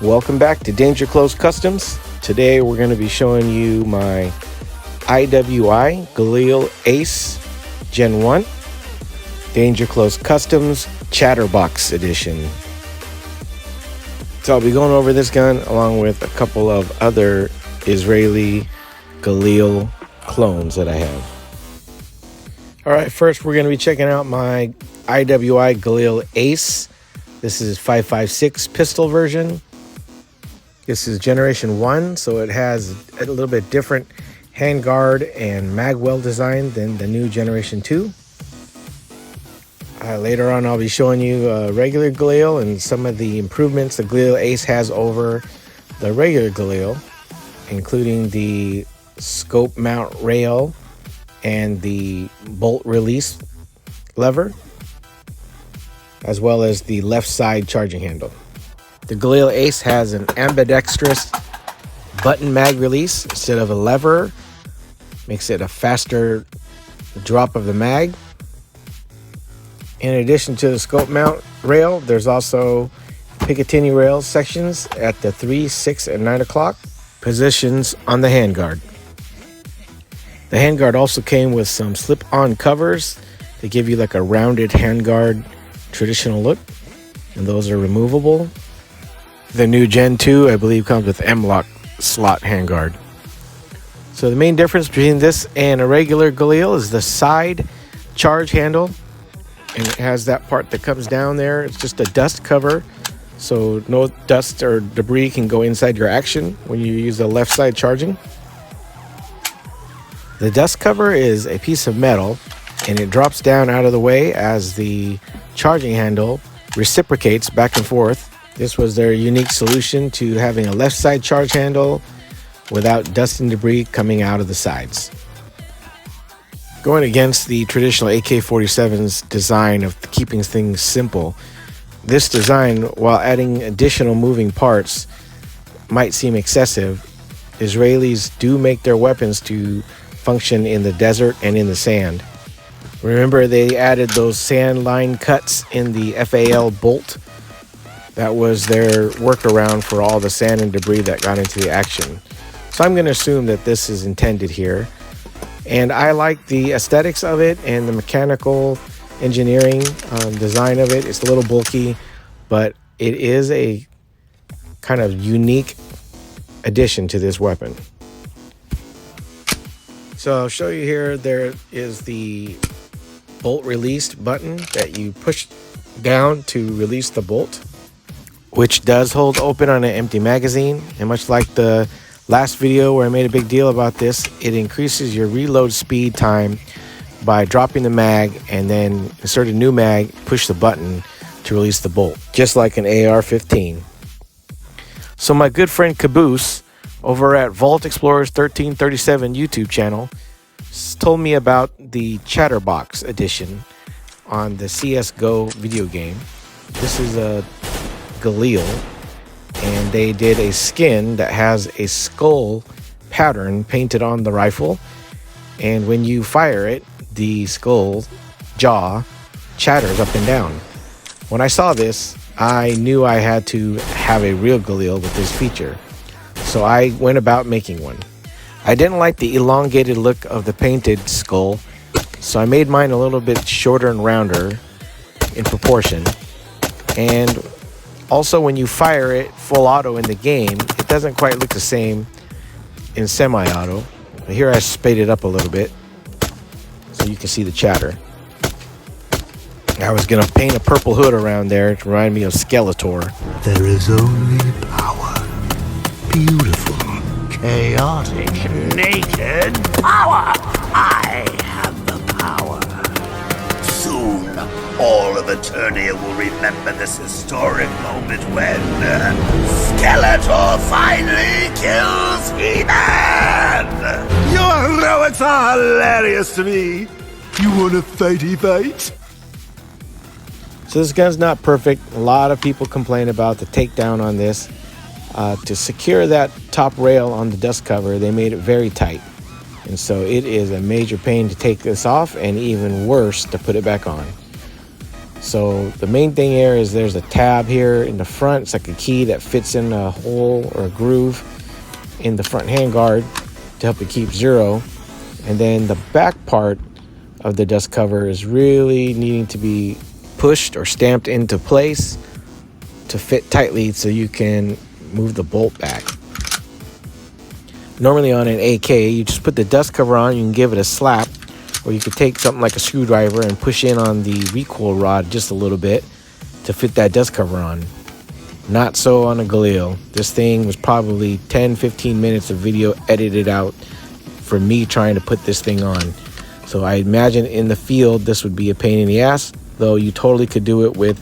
Welcome back to Danger Close Customs. Today we're going to be showing you my IWI Galil Ace Gen 1 Danger Close Customs Chatterbox Edition. So I'll be going over this gun along with a couple of other Israeli Galil clones that I have. Alright, first we're going to be checking out my IWI Galil Ace. This is 5.56 pistol version. This is generation 1, so it has a little bit different handguard and mag well design than the new generation 2. Later on I'll be showing you regular Galil and some of the improvements the Galil Ace has over the regular Galil, including the scope mount rail and the bolt release lever, as well as the left side charging handle. The Galil Ace has an ambidextrous button mag release instead of a lever. Makes it a faster drop of the mag. In addition to the scope mount rail, there's also Picatinny rail sections at the 3, 6, and 9 o'clock positions on the handguard. The handguard also came with some slip-on covers to give you like a rounded handguard traditional look, and those are removable. The new Gen 2, I believe, comes with M-lock slot handguard. So the main difference between this and a regular Galil is the side charge handle. And it has that part that comes down there. It's just a dust cover, so no dust or debris can go inside your action when you use the left side charging. The dust cover is a piece of metal, and it drops down out of the way as the charging handle reciprocates back and forth. This was their unique solution to having a left side charge handle without dust and debris coming out of the sides. Going against the traditional AK-47's design of keeping things simple, this design, while adding additional moving parts, might seem excessive. Israelis do make their weapons to function in the desert and in the sand. Remember, they added those sand line cuts in the FAL bolt. That was their workaround for all the sand and debris that got into the action. So I'm going to assume that this is intended here. And I like the aesthetics of it and the mechanical engineering design of it. It's a little bulky, but it is a kind of unique addition to this weapon. So I'll show you here. There is the bolt released button that you push down to release the bolt, which does hold open on an empty magazine. And much like the last video where I made a big deal about this, it increases your reload speed time by dropping the mag and then insert a new mag, push the button to release the bolt, just like an AR-15. So my good friend Caboose over at Vault Explorers 1337 YouTube channel told me about the Chatterbox edition on the CSGO video game. This is a Galil, and they did a skin that has a skull pattern painted on the rifle, and when you fire it, the skull jaw chatters up and down. When I saw this, I knew I had to have a real Galil with this feature, so I went about making one. I didn't like the elongated look of the painted skull, so I made mine a little bit shorter and rounder in proportion. And also, when you fire it full auto in the game, it doesn't quite look the same in semi-auto. But here I spade it up a little bit so you can see the chatter. I was going to paint a purple hood around there to remind me of Skeletor. There is only power. Beautiful, chaotic, naked power. I have the power. Soon, all of Eternia will remember this historic moment when Skeletor finally kills He-Man! Your heroics are hilarious to me. You want a fighty fight? So this gun's not perfect. A lot of people complain about the takedown on this. To secure that top rail on the dust cover, they made it very tight. And so it is a major pain to take this off, and even worse to put it back on. So the main thing here is there's a tab here in the front. It's like a key that fits in a hole or a groove in the front handguard to help it keep zero. And then the back part of the dust cover is really needing to be pushed or stamped into place to fit tightly so you can move the bolt back. Normally on an AK, you just put the dust cover on, you can give it a slap, or you could take something like a screwdriver and push in on the recoil rod just a little bit to fit that dust cover on. Not so on a Galil. This thing was probably 10-15 minutes of video edited out for me trying to put this thing on. So I imagine in the field this would be a pain in the ass, though you totally could do it with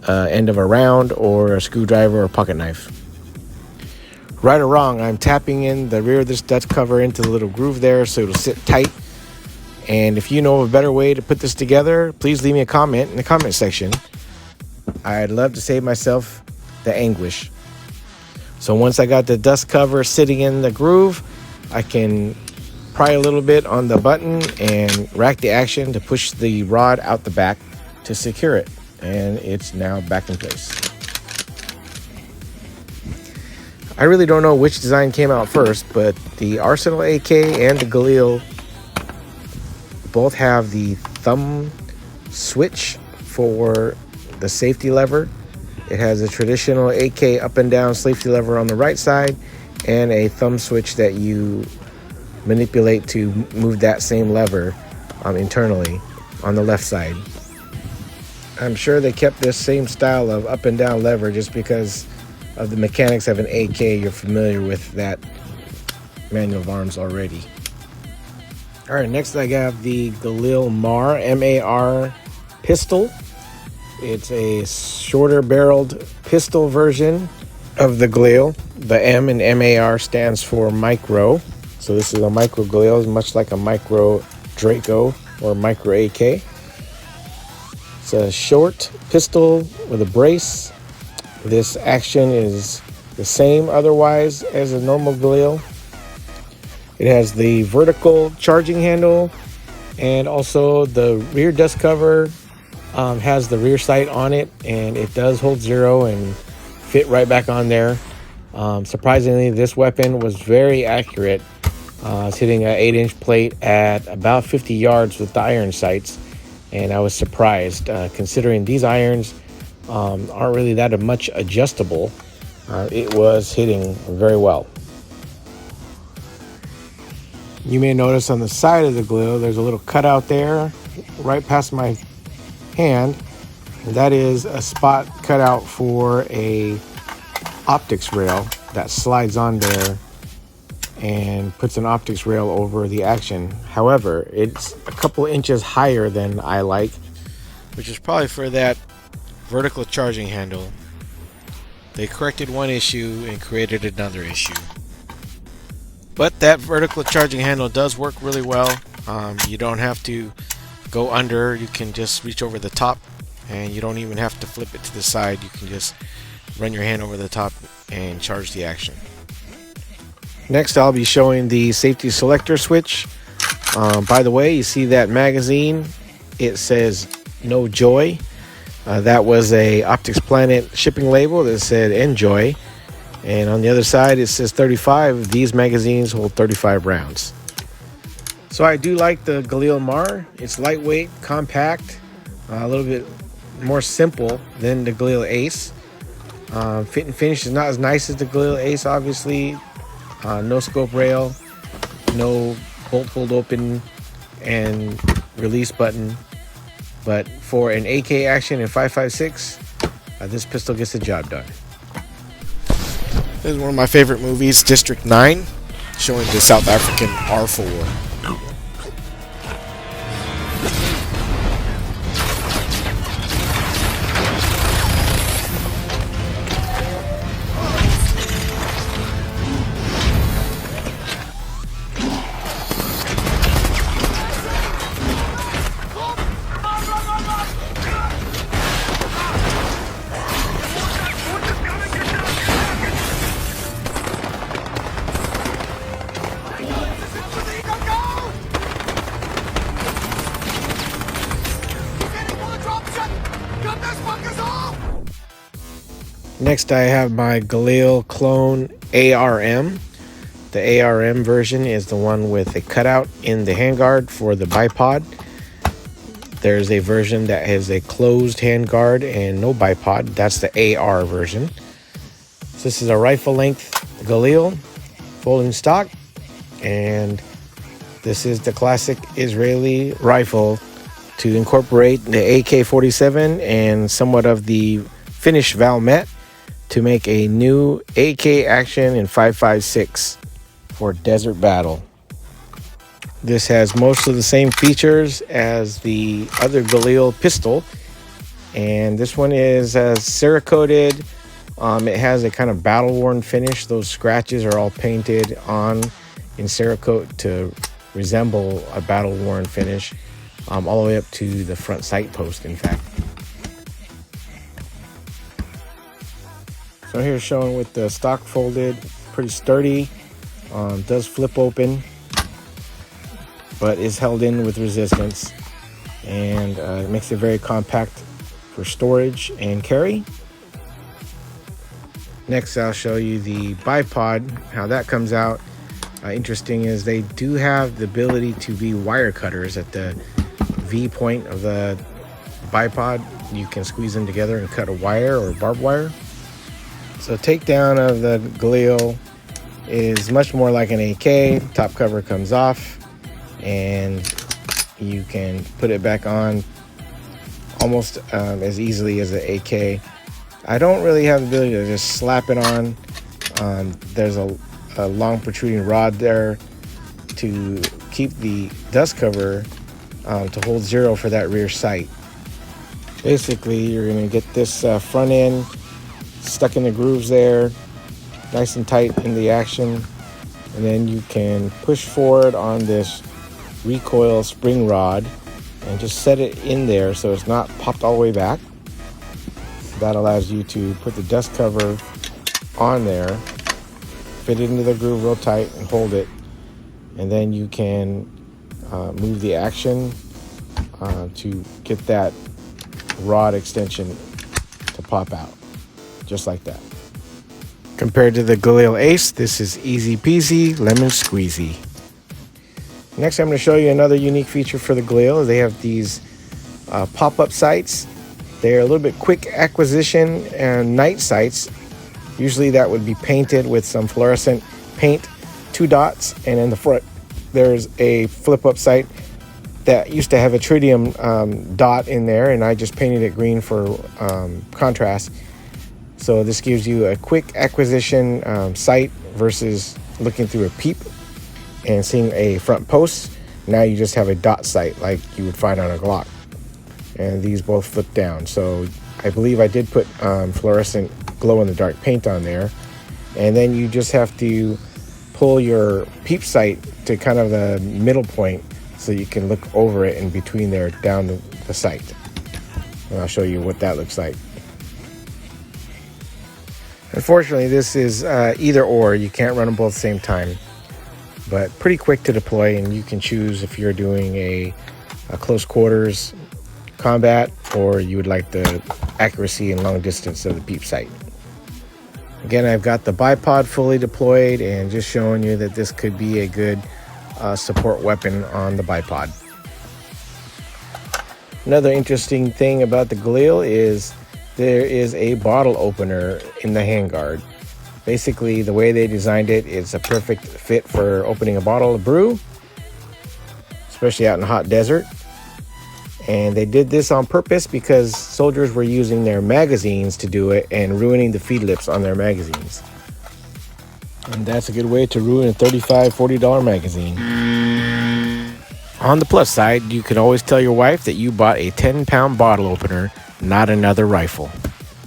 end of a round or a screwdriver or pocket knife. Right or wrong, I'm tapping in the rear of this dust cover into the little groove there so it'll sit tight. And if you know of a better way to put this together, please leave me a comment in the comment section. I'd love to save myself the anguish. So once I got the dust cover sitting in the groove, I can pry a little bit on the button and rack the action to push the rod out the back to secure it. And it's now back in place. I really don't know which design came out first, but the Arsenal AK and the Galil both have the thumb switch for the safety lever. It has a traditional AK up and down safety lever on the right side and a thumb switch that you manipulate to move that same lever internally on the left side. I'm sure they kept this same style of up and down lever just because of the mechanics of an AK. You're familiar with that manual of arms already. All right, next I have the Galil MAR, M-A-R pistol. It's a shorter barreled pistol version of the Galil. The M in M-A-R stands for micro. So this is a micro Galil, much like a micro Draco or micro AK. It's a short pistol with a brace. This action is the same otherwise as a normal Galil. It has the vertical charging handle, and also the rear dust cover has the rear sight on it, and it does hold zero and fit right back on there. Surprisingly, this weapon was very accurate. It's hitting an 8-inch plate at about 50 yards with the iron sights, and I was surprised considering these irons aren't really that much adjustable. It was hitting very well. You may notice on the side of the Galil there's a little cutout there right past my hand, and that is a spot cut out for a optics rail that slides on there and puts an optics rail over the action. However, it's a couple inches higher than I like, which is probably for that vertical charging handle. They corrected one issue and created another issue. But that vertical charging handle does work really well. You don't have to go under. You can just reach over the top, and you don't even have to flip it to the side. You can just run your hand over the top and charge the action. Next, I'll be showing the safety selector switch. By the way, you see that magazine? It says "No Joy." That was a Optics Planet shipping label that said "Enjoy." And on the other side, it says 35. These magazines hold 35 rounds. So I do like the Galil MAR. It's lightweight, compact, a little bit more simple than the Galil Ace. Fit and finish is not as nice as the Galil Ace, obviously. No scope rail, no bolt pulled open and release button. But for an AK action in 5.56, this pistol gets the job done. This is one of my favorite movies, District 9, showing the South African R4. Next, I have my Galil clone ARM. The ARM version is the one with a cutout in the handguard for the bipod. There's a version that has a closed handguard and no bipod. That's the AR version. So this is a rifle length Galil folding stock, and this is the classic Israeli rifle to incorporate the AK-47 and somewhat of the finished Valmet to make a new AK action in 5.56 for desert battle. This has most of the same features as the other Galil pistol, and this one is Cerakoted. It has a kind of battle-worn finish. Those scratches are all painted on in Cerakote to resemble a battle-worn finish, all the way up to the front sight post, in fact. So here's showing with the stock folded, pretty sturdy, does flip open, but is held in with resistance, and it makes it very compact for storage and carry. Next, I'll show you the bipod, how that comes out. Interesting is they do have the ability to be wire cutters at the V point of the bipod. You can squeeze them together and cut a wire or barbed wire. So takedown of the Galil is much more like an AK. Top cover comes off and you can put it back on almost as easily as the AK. I don't really have the ability to just slap it on. There's a long protruding rod there to keep the dust cover to hold zero for that rear sight. Basically, you're going to get this front end stuck in the grooves there, nice and tight in the action, and then you can push forward on this recoil spring rod and just set it in there so it's not popped all the way back. That allows you to put the dust cover on there, fit it into the groove real tight and hold it, and then you can move the action to get that rod extension to pop out, just like that. Compared to the Galil Ace, this is easy peasy, lemon squeezy. Next, I'm going to show you another unique feature for the Galil. They have these pop-up sights. They're a little bit quick acquisition and night sights. Usually that would be painted with some fluorescent paint, 2 dots, and in the front there's a flip-up sight that used to have a tritium dot in there, and I just painted it green for contrast. So this gives you a quick acquisition sight versus looking through a peep and seeing a front post. Now you just have a dot sight like you would find on a Glock. And these both flip down. So I believe I did put fluorescent glow-in-the-dark paint on there. And then you just have to pull your peep sight to kind of the middle point so you can look over it and between there down the sight. And I'll show you what that looks like. Unfortunately, this is either or. You can't run them both at the same time. But pretty quick to deploy, and you can choose if you're doing a close quarters combat or you would like the accuracy and long distance of the peep sight. Again, I've got the bipod fully deployed and just showing you that this could be a good support weapon on the bipod. Another interesting thing about the Galil is there is a bottle opener in the handguard. Basically, the way they designed it is a perfect fit for opening a bottle of brew, especially out in the hot desert. And they did this on purpose because soldiers were using their magazines to do it and ruining the feed lips on their magazines. And that's a good way to ruin a $35, $40 magazine. On the plus side, you can always tell your wife that you bought a 10-pound bottle opener, not another rifle.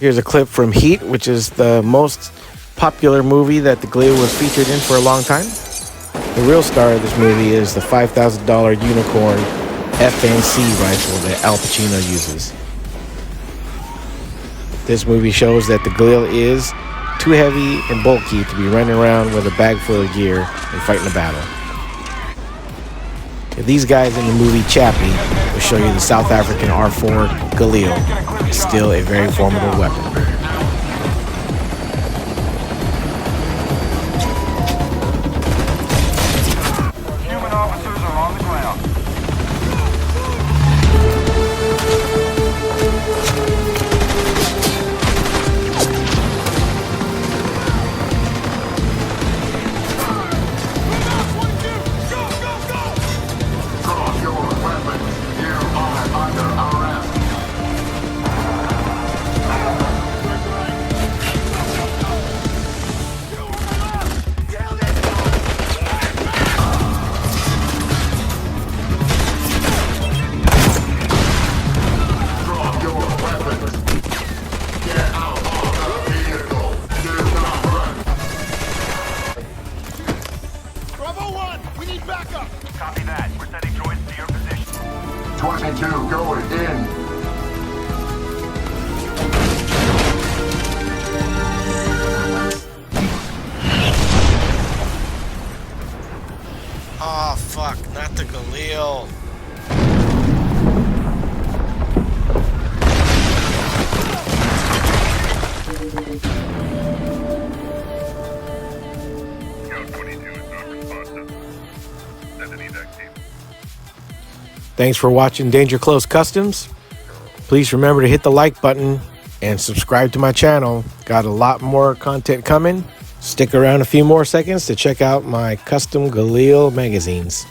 Here's a clip from Heat, which is the most popular movie that the Galil was featured in for a long time. The real star of this movie is the $5,000 unicorn FNC rifle that Al Pacino uses. This movie shows that the Galil is too heavy and bulky to be running around with a bag full of gear and fighting a battle. These guys in the movie Chappie will show you the South African R4 Galil is still a very formidable weapon. Copy that. We're sending droids to your position. 22 going in. Oh, fuck, not the Galil. Thanks for watching Danger Close Customs. Please remember to hit the like button and subscribe to my channel. Got a lot more content coming. Stick around a few more seconds to check out my custom Galil magazines.